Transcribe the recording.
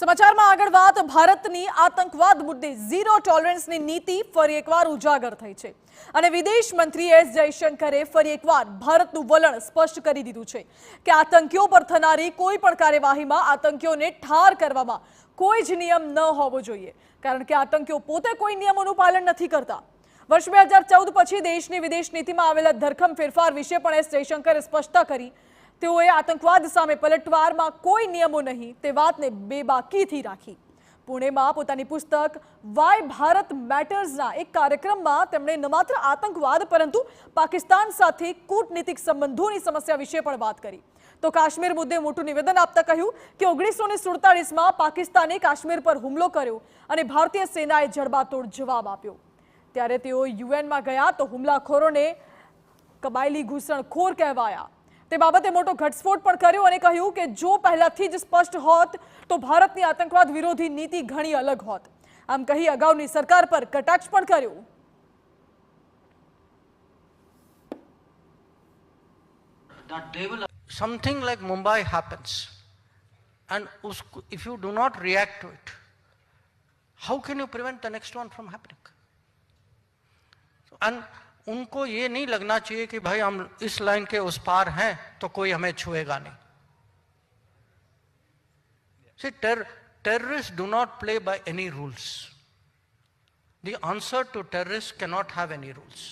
સમાચારમાં આગળ વાત ભારતની આતંકવાદ મુદ્દે ઝીરો ટોલરન્સની નીતિ ફરી એકવાર ઉજાગર થઈ છે અને વિદેશ મંત્રી એસ જયશંકરે ફરી એકવાર ભારતનું વલણ સ્પષ્ટ કરી દીધું છે કે આતંકીઓ પર થનારી કોઈ પણ કાર્યવાહીમાં આતંકીઓને ઠાર કરવામાં કોઈ જ નિયમ ન હોવો જોઈએ, કારણ કે આતંકીઓ પોતે કોઈ નિયમોનું પાલન નથી કરતા। વર્ષ 2014 પછી દેશની વિદેશ નીતિમાં આવેલા ધરખમ ફેરફાર વિશે પણ એસ જયશંકરે સ્પષ્ટતા કરી। તેઓએ આતંકવાદ સામે પલટવારમાં કોઈ નિયમો નહીં તે વાતને બેબાકીથી રાખી। પુણેમાં પોતાની પુસ્તક વાય ભારત મેટર્સના એક કાર્યક્રમમાં તેમણે ન માત્ર આતંકવાદ પરંતુ પાકિસ્તાન સાથે કૂટનીતિક સંબંધોની સમસ્યા વિશે પણ વાત કરી। તો કાશ્મીર મુદ્દે મોટું નિવેદન આપતા કહ્યું કે 1947માં પાકિસ્તાને કાશ્મીર પર હુમલો કર્યો અને ભારતીય સેનાએ જડબાતોડ જવાબ આપ્યો। ત્યારે તેઓ યુએનમાં ગયા તો હુમલાખોરોને કબાયલી ઘૂસણખોર કહેવાયા। તે બાબતે મોટો ઘટસ્ફોટ પણ કર્યો અને કહ્યું કે જો પહેલાથી જ સ્પષ્ટ હોત તો ભારતની આતંકવાદ વિરોધી નીતિ ઘણી અલગ હોત। આમ કહી અગાઉની સરકાર પર કટાક્ષ પણ કર્યો। Something like Mumbai happens, and if you do not react to it, how can you prevent the next one from happening? And उनको ये नहीं लगना चाहिए कि भाई हम इस लाइन के उस पार हैं तो कोई हमें छुएगा नहीं। See, terrorists do not play by any rules. The answer to terrorists cannot have any rules.